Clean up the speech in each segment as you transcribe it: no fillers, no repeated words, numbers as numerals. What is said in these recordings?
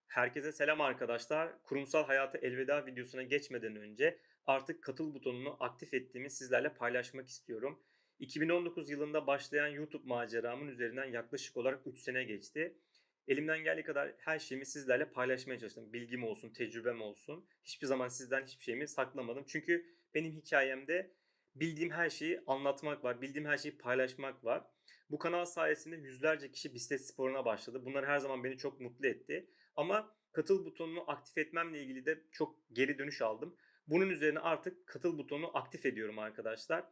Herkese selam arkadaşlar. Kurumsal hayata elveda videosuna geçmeden önce artık katıl butonunu aktif ettiğimi sizlerle paylaşmak istiyorum. 2019 yılında başlayan YouTube maceramın üzerinden yaklaşık olarak 3 sene geçti. Elimden geldiği kadar her şeyimi sizlerle paylaşmaya çalıştım. Bilgim olsun, tecrübem olsun. Hiçbir zaman sizden hiçbir şeyimi saklamadım. Çünkü benim hikayemde bildiğim her şeyi anlatmak var, bildiğim her şeyi paylaşmak var. Bu kanal sayesinde yüzlerce kişi bisiklet sporuna başladı. Bunlar her zaman beni çok mutlu etti. Ama katıl butonunu aktif etmemle ilgili de çok geri dönüş aldım. Bunun üzerine artık katıl butonunu aktif ediyorum arkadaşlar.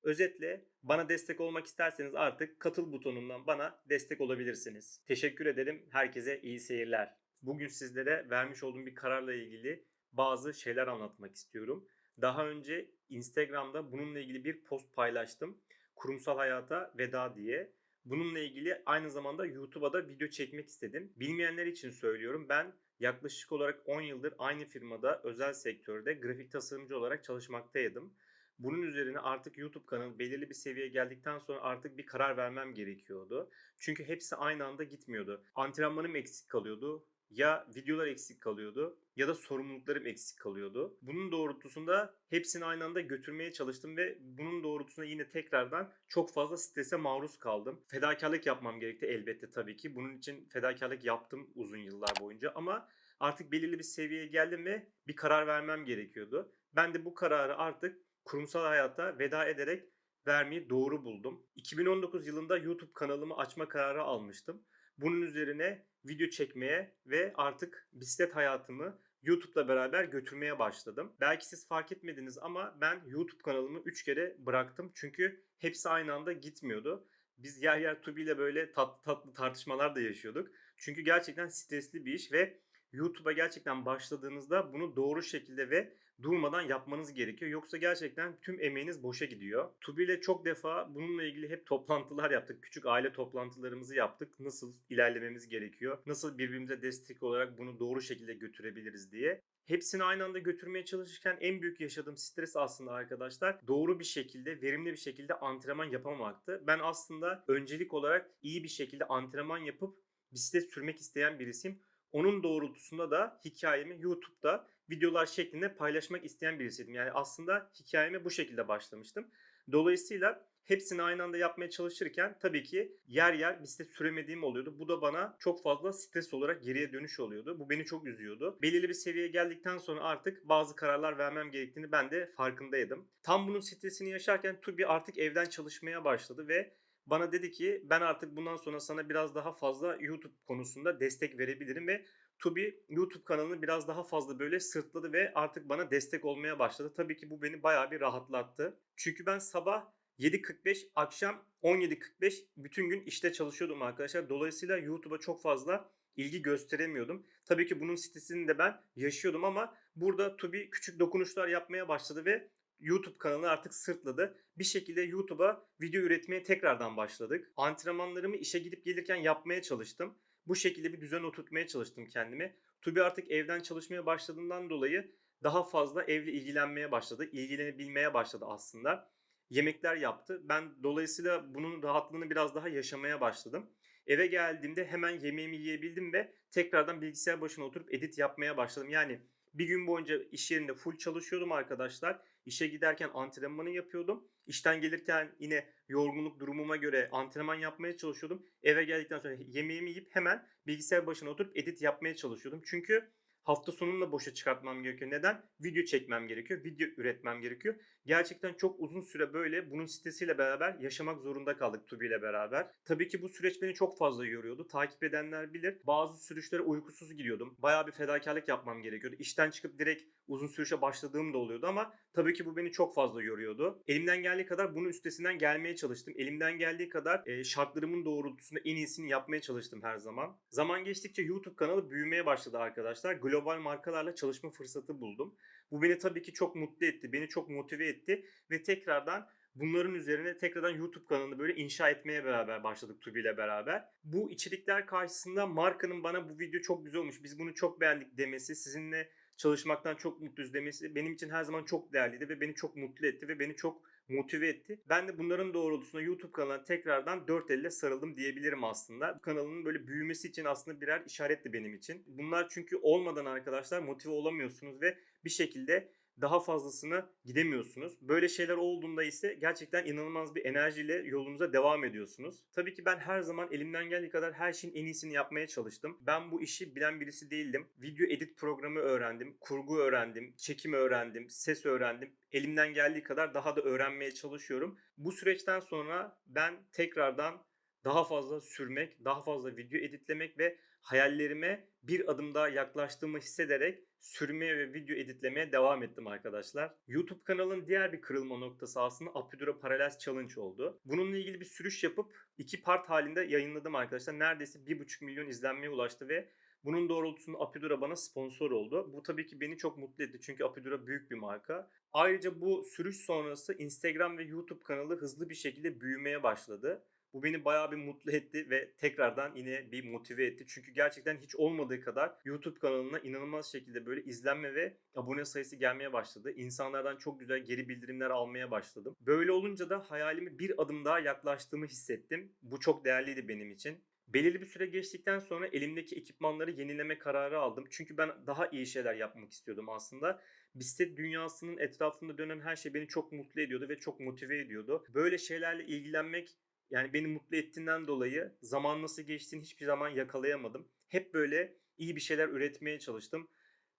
Özetle bana destek olmak isterseniz artık katıl butonundan bana destek olabilirsiniz. Teşekkür ederim. Herkese iyi seyirler. Bugün sizlere vermiş olduğum bir kararla ilgili bazı şeyler anlatmak istiyorum. Daha önce Instagram'da bununla ilgili bir post paylaştım. Kurumsal hayata veda diye. Bununla ilgili aynı zamanda YouTube'a da video çekmek istedim. Bilmeyenler için söylüyorum. Ben yaklaşık olarak 10 yıldır aynı firmada özel sektörde grafik tasarımcı olarak çalışmaktaydım. Bunun üzerine artık YouTube kanalı belirli bir seviyeye geldikten sonra artık bir karar vermem gerekiyordu. Çünkü hepsi aynı anda gitmiyordu. Antrenmanım eksik kalıyordu. Ya videolar eksik kalıyordu ya da sorumluluklarım eksik kalıyordu. Bunun doğrultusunda hepsini aynı anda götürmeye çalıştım ve bunun doğrultusunda yine tekrardan çok fazla strese maruz kaldım. Fedakarlık yapmam gerekti elbette tabii ki. Bunun için fedakarlık yaptım uzun yıllar boyunca ama artık belirli bir seviyeye geldim ve bir karar vermem gerekiyordu. Ben de bu kararı artık kurumsal hayata veda ederek vermeyi doğru buldum. 2019 yılında YouTube kanalımı açma kararı almıştım. Bunun üzerine video çekmeye ve artık bisiklet hayatımı YouTube'la beraber götürmeye başladım. Belki siz fark etmediniz ama ben YouTube kanalımı 3 kere bıraktım. Çünkü hepsi aynı anda gitmiyordu. Biz yer yer Tubi ile böyle tatlı tatlı tartışmalar da yaşıyorduk. Çünkü gerçekten stresli bir iş ve YouTube'a gerçekten başladığınızda bunu doğru şekilde ve durmadan yapmanız gerekiyor. Yoksa gerçekten tüm emeğiniz boşa gidiyor. Tubi ile çok defa bununla ilgili hep toplantılar yaptık. Küçük aile toplantılarımızı yaptık. Nasıl ilerlememiz gerekiyor? Nasıl birbirimize destek olarak bunu doğru şekilde götürebiliriz diye. Hepsini aynı anda götürmeye çalışırken en büyük yaşadığım stres aslında arkadaşlar doğru bir şekilde, verimli bir şekilde antrenman yapamamaktı. Ben aslında öncelik olarak iyi bir şekilde antrenman yapıp bisiklet sürmek isteyen birisiyim. Onun doğrultusunda da hikayemi YouTube'da videolar şeklinde paylaşmak isteyen birisiydim. Yani aslında hikayeme bu şekilde başlamıştım. Dolayısıyla hepsini aynı anda yapmaya çalışırken tabii ki yer yer bisiklet süremediğim oluyordu. Bu da bana çok fazla stres olarak geriye dönüş oluyordu. Bu beni çok üzüyordu. Belirli bir seviyeye geldikten sonra artık bazı kararlar vermem gerektiğini ben de farkındaydım. Tam bunun stresini yaşarken Tubi artık evden çalışmaya başladı ve bana dedi ki ben artık bundan sonra sana biraz daha fazla YouTube konusunda destek verebilirim ve Tubi YouTube kanalını biraz daha fazla böyle sırtladı ve artık bana destek olmaya başladı. Tabii ki bu beni bayağı bir rahatlattı. Çünkü ben sabah 7.45 akşam 17.45 bütün gün işte çalışıyordum arkadaşlar. Dolayısıyla YouTube'a çok fazla ilgi gösteremiyordum. Tabii ki bunun stresini de ben yaşıyordum ama burada Tubi küçük dokunuşlar yapmaya başladı ve YouTube kanalı artık sırtladı. Bir şekilde YouTube'a video üretmeye tekrardan başladık. Antrenmanlarımı işe gidip gelirken yapmaya çalıştım. Bu şekilde bir düzen oturtmaya çalıştım kendime. Tubi artık evden çalışmaya başladığından dolayı daha fazla evle ilgilenmeye başladı. İlgilenebilmeye başladı aslında. Yemekler yaptı. Ben dolayısıyla bunun rahatlığını biraz daha yaşamaya başladım. Eve geldiğimde hemen yemeğimi yiyebildim ve tekrardan bilgisayar başına oturup edit yapmaya başladım. Yani bir gün boyunca iş yerinde full çalışıyordum arkadaşlar. İşe giderken antrenmanı yapıyordum. İşten gelirken yine yorgunluk durumuma göre antrenman yapmaya çalışıyordum. Eve geldikten sonra yemeğimi yiyip hemen bilgisayar başına oturup edit yapmaya çalışıyordum. Çünkü hafta sonunu da boşa çıkartmam gerekiyor. Neden? Video çekmem gerekiyor. Video üretmem gerekiyor. Gerçekten çok uzun süre böyle bunun stresiyle beraber yaşamak zorunda kaldık Tubi ile beraber. Tabii ki bu süreç beni çok fazla yoruyordu. Takip edenler bilir. Bazı sürüşlere uykusuz gidiyordum. Bayağı bir fedakarlık yapmam gerekiyordu. İşten çıkıp direkt uzun sürüşe başladığım da oluyordu ama tabii ki bu beni çok fazla yoruyordu. Elimden geldiği kadar bunun üstesinden gelmeye çalıştım. Elimden geldiği kadar şartlarımın doğrultusunda en iyisini yapmaya çalıştım her zaman. Zaman geçtikçe YouTube kanalı büyümeye başladı arkadaşlar. Global markalarla çalışma fırsatı buldum. Bu beni tabii ki çok mutlu etti. Beni çok motive etti ve tekrardan bunların üzerine tekrardan YouTube kanalını böyle inşa etmeye beraber başladık Tubi ile beraber. Bu içerikler karşısında markanın bana bu video çok güzel olmuş, biz bunu çok beğendik demesi, sizinle çalışmaktan çok mutluyuz demesi benim için her zaman çok değerliydi ve beni çok mutlu etti ve beni çok motive etti. Ben de bunların doğrultusunda YouTube kanalına tekrardan dört elle sarıldım diyebilirim aslında. Bu kanalın böyle büyümesi için aslında birer işaretti benim için. Bunlar çünkü olmadan arkadaşlar motive olamıyorsunuz ve bir şekilde daha fazlasına gidemiyorsunuz. Böyle şeyler olduğunda ise gerçekten inanılmaz bir enerjiyle yolunuza devam ediyorsunuz. Tabii ki ben her zaman elimden geldiği kadar her şeyin en iyisini yapmaya çalıştım. Ben bu işi bilen birisi değildim. Video edit programı öğrendim, kurgu öğrendim, çekim öğrendim, ses öğrendim. Elimden geldiği kadar daha da öğrenmeye çalışıyorum. Bu süreçten sonra ben tekrardan daha fazla sürmek, daha fazla video editlemek ve hayallerime bir adım daha yaklaştığımı hissederek sürmeye ve video editlemeye devam ettim arkadaşlar. YouTube kanalın diğer bir kırılma noktası aslında Apidura Parallels Challenge oldu. Bununla ilgili bir sürüş yapıp 2 part halinde yayınladım arkadaşlar. Neredeyse 1,5 milyon izlenmeye ulaştı ve bunun doğrultusunda Apidura bana sponsor oldu. Bu tabii ki beni çok mutlu etti çünkü Apidura büyük bir marka. Ayrıca bu sürüş sonrası Instagram ve YouTube kanalı hızlı bir şekilde büyümeye başladı. Bu beni bayağı bir mutlu etti ve tekrardan yine bir motive etti. Çünkü gerçekten hiç olmadığı kadar YouTube kanalına inanılmaz şekilde böyle izlenme ve abone sayısı gelmeye başladı. İnsanlardan çok güzel geri bildirimler almaya başladım. Böyle olunca da hayalime bir adım daha yaklaştığımı hissettim. Bu çok değerliydi benim için. Belirli bir süre geçtikten sonra elimdeki ekipmanları yenileme kararı aldım. Çünkü ben daha iyi şeyler yapmak istiyordum aslında. Bisiklet dünyasının etrafında dönen her şey beni çok mutlu ediyordu ve çok motive ediyordu. Böyle şeylerle ilgilenmek yani beni mutlu ettiğinden dolayı zaman nasıl geçtiğini hiçbir zaman yakalayamadım. Hep böyle iyi bir şeyler üretmeye çalıştım.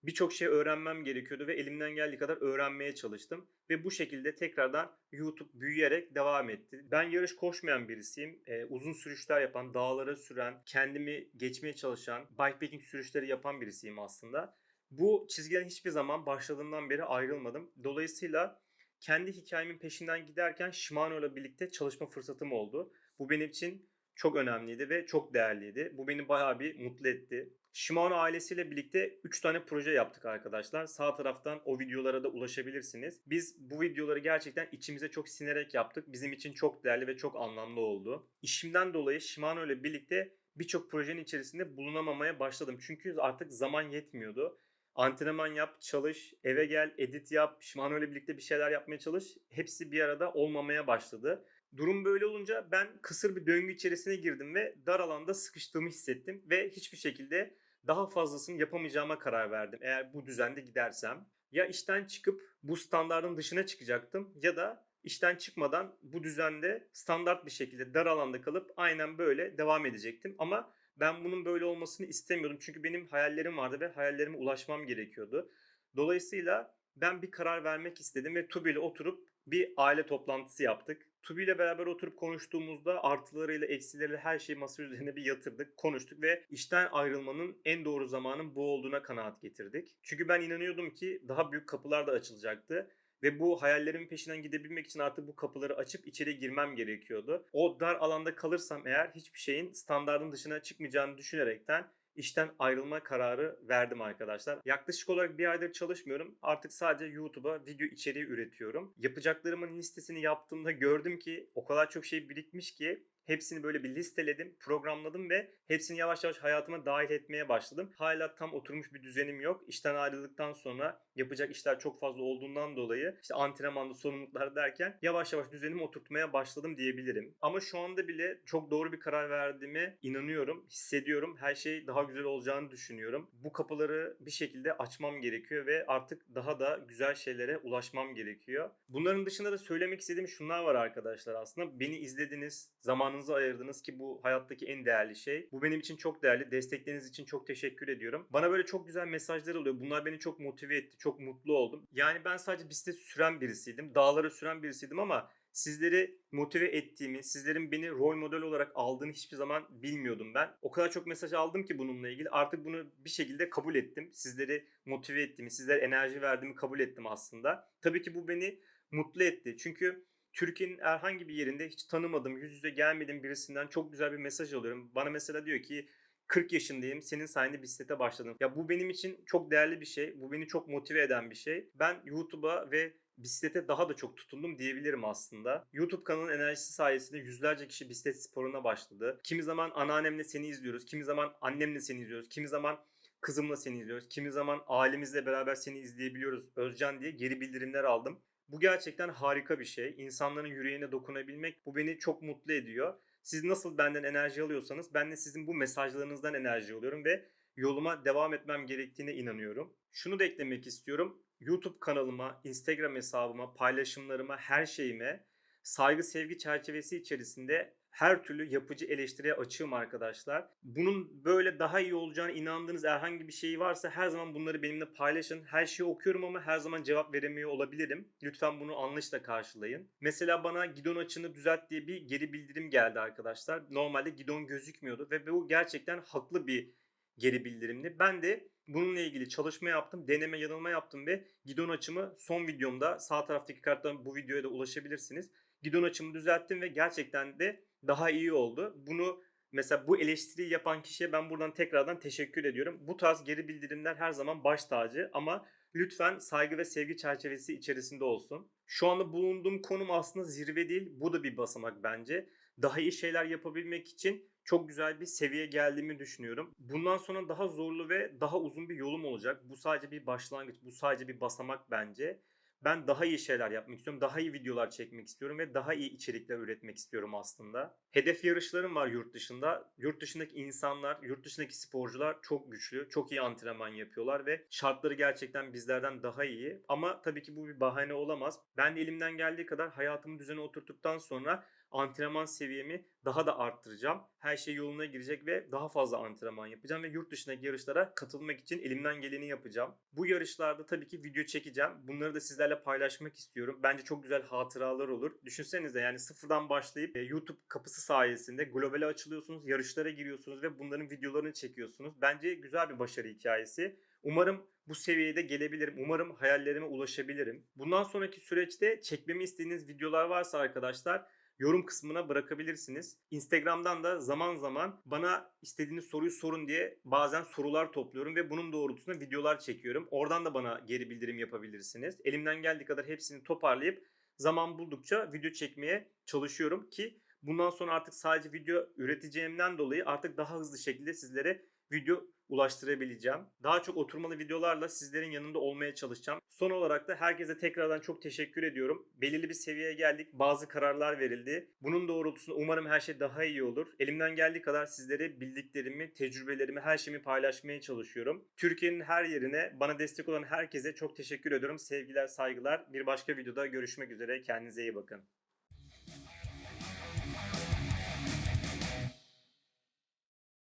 Birçok şey öğrenmem gerekiyordu ve elimden geldiği kadar öğrenmeye çalıştım. Ve bu şekilde tekrardan YouTube büyüyerek devam etti. Ben yarış koşmayan birisiyim. Uzun sürüşler yapan, dağlara süren, kendimi geçmeye çalışan, bikepacking sürüşleri yapan birisiyim aslında. Bu çizgiden hiçbir zaman başladığımdan beri ayrılmadım. Dolayısıyla kendi hikayemin peşinden giderken Shimano ile birlikte çalışma fırsatım oldu. Bu benim için çok önemliydi ve çok değerliydi. Bu beni bayağı bir mutlu etti. Shimano ailesiyle birlikte 3 tane proje yaptık arkadaşlar. Sağ taraftan o videolara da ulaşabilirsiniz. Biz bu videoları gerçekten içimize çok sinerek yaptık. Bizim için çok değerli ve çok anlamlı oldu. İşimden dolayı Shimano ile birlikte birçok projenin içerisinde bulunamamaya başladım. Çünkü artık zaman yetmiyordu. Antrenman yap, çalış, eve gel, edit yap, Shimano ile birlikte bir şeyler yapmaya çalış. Hepsi bir arada olmamaya başladı. Durum böyle olunca ben kısır bir döngü içerisine girdim ve dar alanda sıkıştığımı hissettim ve hiçbir şekilde daha fazlasını yapamayacağıma karar verdim eğer bu düzende gidersem. Ya işten çıkıp bu standardın dışına çıkacaktım ya da işten çıkmadan bu düzende standart bir şekilde dar alanda kalıp aynen böyle devam edecektim. Ama ben bunun böyle olmasını istemiyordum çünkü benim hayallerim vardı ve hayallerime ulaşmam gerekiyordu. Dolayısıyla ben bir karar vermek istedim ve Tubi ile oturup bir aile toplantısı yaptık. Tubi ile beraber oturup konuştuğumuzda artılarıyla eksileriyle her şeyi masa üzerine bir yatırdık, konuştuk ve işten ayrılmanın en doğru zamanın bu olduğuna kanaat getirdik. Çünkü ben inanıyordum ki daha büyük kapılar da açılacaktı. Ve bu hayallerimin peşinden gidebilmek için artık bu kapıları açıp içeri girmem gerekiyordu. O dar alanda kalırsam eğer hiçbir şeyin standardın dışına çıkmayacağını düşünerekten işten ayrılma kararı verdim arkadaşlar. Yaklaşık olarak bir aydır çalışmıyorum. Artık sadece YouTube'a video içeriği üretiyorum. Yapacaklarımın listesini yaptığımda gördüm ki o kadar çok şey birikmiş ki hepsini böyle bir listeledim, programladım ve hepsini yavaş yavaş hayatıma dahil etmeye başladım. Hala tam oturmuş bir düzenim yok. İşten ayrıldıktan sonra yapacak işler çok fazla olduğundan dolayı işte antrenmanda sorumluluklar derken yavaş yavaş düzenimi oturtmaya başladım diyebilirim. Ama şu anda bile çok doğru bir karar verdiğime inanıyorum, hissediyorum. Her şey daha güzel olacağını düşünüyorum. Bu kapıları bir şekilde açmam gerekiyor ve artık daha da güzel şeylere ulaşmam gerekiyor. Bunların dışında da söylemek istediğim şunlar var arkadaşlar aslında. Beni izlediniz, zamanınızı ayırdınız ki bu hayattaki en değerli şey. Bu benim için çok değerli. Destekleriniz için çok teşekkür ediyorum. Bana böyle çok güzel mesajlar oluyor. Bunlar beni çok motive etti. Çok mutlu oldum. Yani ben sadece bisiklet süren birisiydim. Dağlara süren birisiydim ama sizleri motive ettiğimi, sizlerin beni rol model olarak aldığını hiçbir zaman bilmiyordum ben. O kadar çok mesaj aldım ki bununla ilgili. Artık bunu bir şekilde kabul ettim. Sizleri motive ettiğimi, sizlere enerji verdiğimi kabul ettim aslında. Tabii ki bu beni mutlu etti. Çünkü Türkiye'nin herhangi bir yerinde hiç tanımadığım, yüz yüze gelmediğim birisinden çok güzel bir mesaj alıyorum. Bana mesela diyor ki 40 yaşındayım, senin sayende bisiklete başladım. Ya bu benim için çok değerli bir şey. Bu beni çok motive eden bir şey. Ben YouTube'a ve bisiklete daha da çok tutundum diyebilirim aslında. YouTube kanalının enerjisi sayesinde yüzlerce kişi bisiklet sporuna başladı. Kimi zaman anneannemle seni izliyoruz, kimi zaman annemle seni izliyoruz, kimi zaman kızımla seni izliyoruz, kimi zaman ailemizle beraber seni izleyebiliyoruz Özcan diye geri bildirimler aldım. Bu gerçekten harika bir şey. İnsanların yüreğine dokunabilmek bu beni çok mutlu ediyor. Siz nasıl benden enerji alıyorsanız ben de sizin bu mesajlarınızdan enerji alıyorum ve yoluma devam etmem gerektiğine inanıyorum. Şunu da eklemek istiyorum. YouTube kanalıma, Instagram hesabıma, paylaşımlarıma, her şeyime saygı sevgi çerçevesi içerisinde her türlü yapıcı eleştiriye açığım arkadaşlar. Bunun böyle daha iyi olacağına inandığınız herhangi bir şey varsa her zaman bunları benimle paylaşın. Her şeyi okuyorum ama her zaman cevap veremiyor olabilirim. Lütfen bunu anlayışla karşılayın. Mesela bana gidon açını düzelt diye bir geri bildirim geldi arkadaşlar. Normalde gidon gözükmüyordu ve bu gerçekten haklı bir geri bildirimdi. Ben de bununla ilgili çalışma yaptım, deneme yanılma yaptım ve gidon açımı son videomda sağ taraftaki karttan bu videoya da ulaşabilirsiniz. Gidon açımı düzelttim ve gerçekten de daha iyi oldu. Bunu mesela bu eleştiriyi yapan kişiye ben buradan tekrardan teşekkür ediyorum. Bu tarz geri bildirimler her zaman baş tacı ama lütfen saygı ve sevgi çerçevesi içerisinde olsun. Şu anda bulunduğum konum aslında zirve değil. Bu da bir basamak bence. Daha iyi şeyler yapabilmek için çok güzel bir seviyeye geldiğimi düşünüyorum. Bundan sonra daha zorlu ve daha uzun bir yolum olacak. Bu sadece bir başlangıç, bu sadece bir basamak bence. Ben daha iyi şeyler yapmak istiyorum. Daha iyi videolar çekmek istiyorum ve daha iyi içerikler üretmek istiyorum aslında. Hedef yarışlarım var yurt dışında. Yurt dışındaki insanlar, yurt dışındaki sporcular çok güçlü, çok iyi antrenman yapıyorlar ve şartları gerçekten bizlerden daha iyi. Ama tabii ki bu bir bahane olamaz. Ben de elimden geldiği kadar hayatımı düzene oturttuktan sonra antrenman seviyemi daha da arttıracağım. Her şey yoluna girecek ve daha fazla antrenman yapacağım ve yurt dışındaki yarışlara katılmak için elimden geleni yapacağım. Bu yarışlarda tabii ki video çekeceğim. Bunları da sizlerle paylaşmak istiyorum. Bence çok güzel hatıralar olur. Düşünsenize yani sıfırdan başlayıp YouTube kapısı sayesinde globale açılıyorsunuz, yarışlara giriyorsunuz ve bunların videolarını çekiyorsunuz. Bence güzel bir başarı hikayesi. Umarım bu seviyede gelebilirim. Umarım hayallerime ulaşabilirim. Bundan sonraki süreçte çekmemi istediğiniz videolar varsa arkadaşlar yorum kısmına bırakabilirsiniz. Instagram'dan da zaman zaman bana istediğiniz soruyu sorun diye bazen sorular topluyorum ve bunun doğrultusunda videolar çekiyorum. Oradan da bana geri bildirim yapabilirsiniz. Elimden geldiği kadar hepsini toparlayıp zaman buldukça video çekmeye çalışıyorum ki bundan sonra artık sadece video üreteceğimden dolayı artık daha hızlı şekilde sizlere video ulaştırabileceğim. Daha çok oturmalı videolarla sizlerin yanında olmaya çalışacağım. Son olarak da herkese tekrardan çok teşekkür ediyorum. Belirli bir seviyeye geldik. Bazı kararlar verildi. Bunun doğrultusunda umarım her şey daha iyi olur. Elimden geldiği kadar sizlere bildiklerimi, tecrübelerimi, her şeyimi paylaşmaya çalışıyorum. Türkiye'nin her yerine bana destek olan herkese çok teşekkür ediyorum. Sevgiler, saygılar. Bir başka videoda görüşmek üzere. Kendinize iyi bakın.